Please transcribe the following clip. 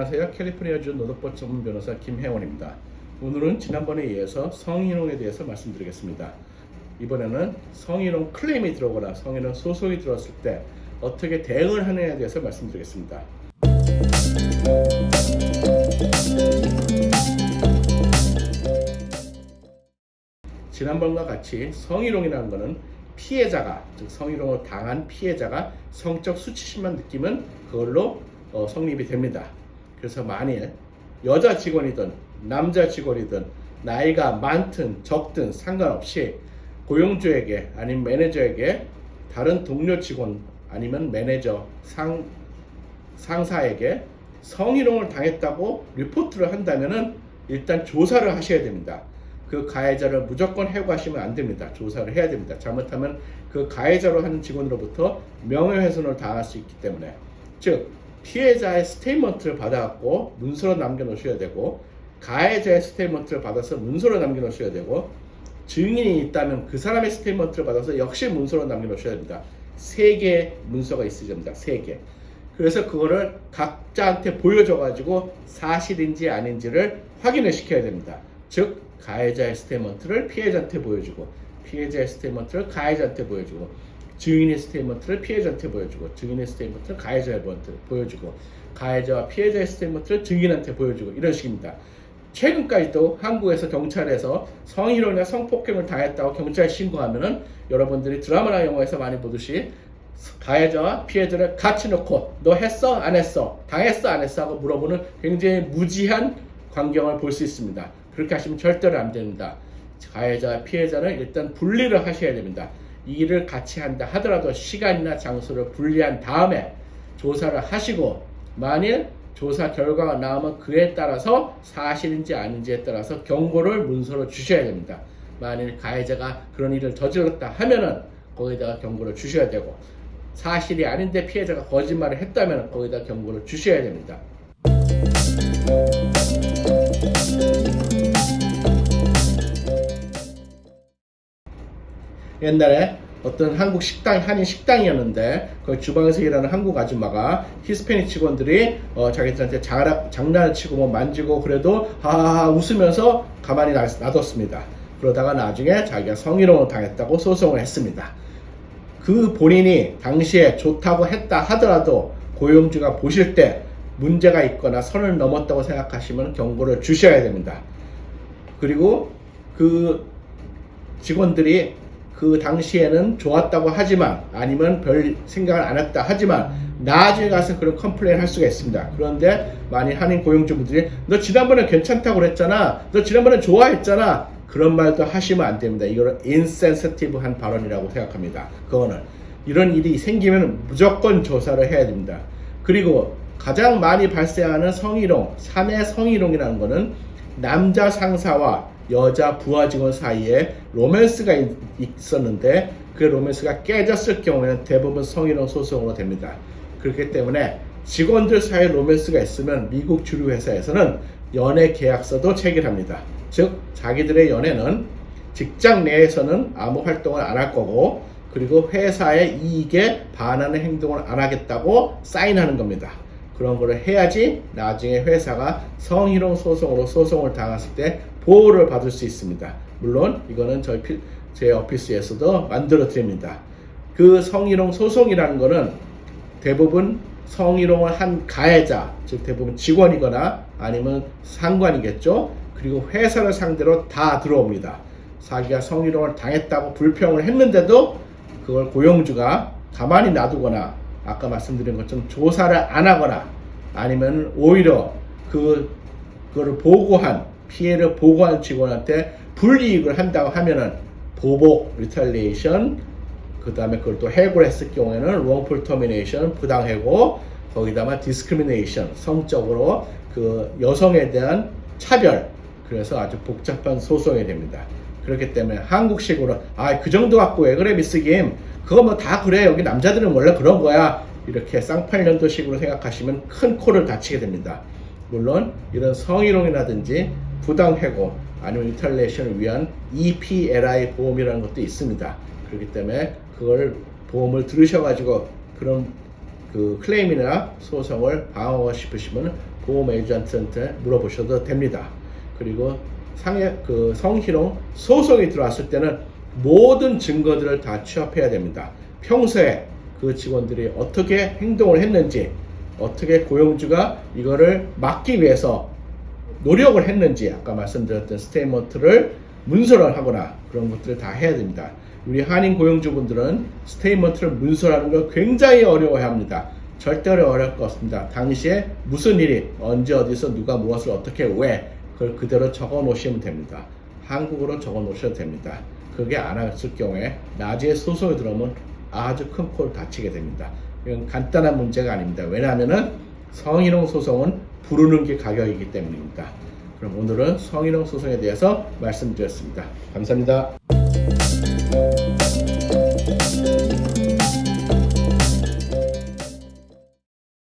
안녕하세요. 캘리포니아주 노동법 전문 변호사 김혜원입니다. 오늘은 지난번에 이어서 성희롱에 대해서 말씀드리겠습니다. 이번에는 성희롱 클레임이 들어오거나 성희롱 소송이 들어왔을 때 어떻게 대응을 하느냐에 대해서 말씀드리겠습니다. 지난번과 같이 성희롱이라는 것은 피해자가, 즉 성희롱을 당한 피해자가 성적 수치심만 느끼면 그걸로 성립이 됩니다. 그래서 만일 여자 직원이든 남자 직원이든 나이가 많든 적든 상관없이 고용주에게 아니면 매니저에게 다른 동료 직원 아니면 매니저 상사에게 성희롱을 당했다고 리포트를 한다면은 일단 조사를 하셔야 됩니다. 그 가해자를 무조건 해고하시면 안 됩니다. 조사를 해야 됩니다. 잘못하면 그 가해자로 하는 직원으로부터 명예훼손을 당할 수 있기 때문에, 즉 피해자의 스테이트먼트를 받아갖고 문서로 남겨놓으셔야 되고, 가해자의 스테이트먼트를 받아서 문서로 남겨놓으셔야 되고, 증인이 있다면 그 사람의 스테이트먼트를 받아서 역시 문서로 남겨놓으셔야 됩니다. 3개의 문서가 있어야 됩니다. 3개. 그래서 그거를 각자한테 보여줘가지고 사실인지 아닌지를 확인을 시켜야 됩니다. 즉 가해자의 스테이트먼트를 피해자한테 보여주고, 피해자의 스테이트먼트를 가해자한테 보여주고, 증인의 스테이트먼트를 피해자한테 보여주고, 증인의 스테이트먼트를 가해자한테 보여주고, 가해자와 피해자의 스테이트먼트를 증인한테 보여주고, 이런 식입니다. 최근까지도 한국에서 경찰에서 성희롱이나 성폭행을 당했다고 경찰에 신고하면은 여러분들이 드라마나 영화에서 많이 보듯이 가해자와 피해자를 같이 놓고 너 했어? 안 했어? 당했어? 안 했어? 하고 물어보는 굉장히 무지한 광경을 볼 수 있습니다. 그렇게 하시면 절대로 안 됩니다. 가해자와 피해자는 일단 분리를 하셔야 됩니다. 이 일을 같이 한다 하더라도 시간이나 장소를 분리한 다음에 조사를 하시고, 만일 조사 결과가 나오면 그에 따라서 사실인지 아닌지에 따라서 경고를 문서로 주셔야 됩니다. 만일 가해자가 그런 일을 저질렀다 하면은 거기다가 경고를 주셔야 되고, 사실이 아닌데 피해자가 거짓말을 했다면 거기다 경고를 주셔야 됩니다. 옛날에 어떤 한국 식당, 한인 식당이었는데 그 주방에서 일하는 한국 아줌마가 히스패닉 직원들이 자기들한테 장난을 치고 뭐 만지고 그래도 하하하 웃으면서 가만히 놔뒀습니다. 그러다가 나중에 자기가 성희롱을 당했다고 소송을 했습니다. 그 본인이 당시에 좋다고 했다 하더라도 고용주가 보실 때 문제가 있거나 선을 넘었다고 생각하시면 경고를 주셔야 됩니다. 그리고 그 직원들이 그 당시에는 좋았다고 하지만, 아니면 별 생각을 안 했다 하지만 나중에 가서 그런 컴플레인 할 수가 있습니다. 그런데 만일 한인 고용주분들이 너 지난번에 괜찮다고 그랬잖아, 너 지난번에 좋아했잖아, 그런 말도 하시면 안 됩니다. 이거는 인센시티브한 발언이라고 생각합니다. 그거는 이런 일이 생기면 무조건 조사를 해야 됩니다. 그리고 가장 많이 발생하는 성희롱, 사내 성희롱이라는 거는 남자 상사와 여자 부하 직원 사이에 로맨스가 있었는데 그 로맨스가 깨졌을 경우에는 대부분 성희롱 소송으로 됩니다. 그렇기 때문에 직원들 사이에 로맨스가 있으면 미국 주류 회사에서는 연애 계약서도 체결합니다. 즉 자기들의 연애는 직장 내에서는 아무 활동을 안 할 거고, 그리고 회사의 이익에 반하는 행동을 안 하겠다고 사인하는 겁니다. 그런 거를 해야지 나중에 회사가 성희롱 소송으로 소송을 당했을 때 보호를 받을 수 있습니다. 물론 이거는 제 오피스에서도 만들어 드립니다. 그 성희롱 소송이라는 거는 대부분 성희롱을 한 가해자, 즉 대부분 직원이거나 아니면 상관이겠죠. 그리고 회사를 상대로 다 들어옵니다. 자기가 성희롱을 당했다고 불평을 했는데도 그걸 고용주가 가만히 놔두거나, 아까 말씀드린 것처럼 조사를 안 하거나, 아니면 오히려 그거를 보고한, 피해를 보고한 직원한테 불이익을 한다고 하면은 보복, 리탈리에이션, 그 다음에 그걸 또 해고를 했을 경우에는 wrongful termination, 부당해고, 거기다가 discrimination, 성적으로 그 여성에 대한 차별, 그래서 아주 복잡한 소송이 됩니다. 그렇기 때문에 한국식으로 그 정도 갖고 왜 그래 미스 김, 그거 뭐 다 그래, 여기 남자들은 원래 그런 거야, 이렇게 쌍팔년도식으로 생각하시면 큰 코를 다치게 됩니다. 물론 이런 성희롱이라든지 부당해고 아니면 리탈리에이션을 위한 EPLI 보험이라는 것도 있습니다. 그렇기 때문에 그걸 보험을 들으셔가지고 그런 그 클레임이나 소송을 방어하고 싶으시면 보험 에이전트한테 물어보셔도 됩니다. 그리고 성희롱 소송이 들어왔을 때는 모든 증거들을 다 취합해야 됩니다. 평소에 그 직원들이 어떻게 행동을 했는지, 어떻게 고용주가 이거를 막기 위해서 노력을 했는지, 아까 말씀드렸던 스테이트먼트를 문서를 하거나 그런 것들을 다 해야 됩니다. 우리 한인 고용주분들은 스테이트먼트를 문서하는 걸 굉장히 어려워합니다. 절대 어려울 것 없습니다. 당시에 무슨 일이, 언제 어디서 누가 무엇을 어떻게 왜, 그걸 그대로 적어 놓으시면 됩니다. 한국어로 적어 놓으셔도 됩니다. 그게 안 했을 경우에 나중에 소송이 들어오면 아주 큰 코를 다치게 됩니다. 이건 간단한 문제가 아닙니다. 왜냐하면 성희롱 소송은 부르는 게 가격이기 때문입니다. 그럼 오늘은 성희롱 소송에 대해서 말씀드렸습니다. 감사합니다.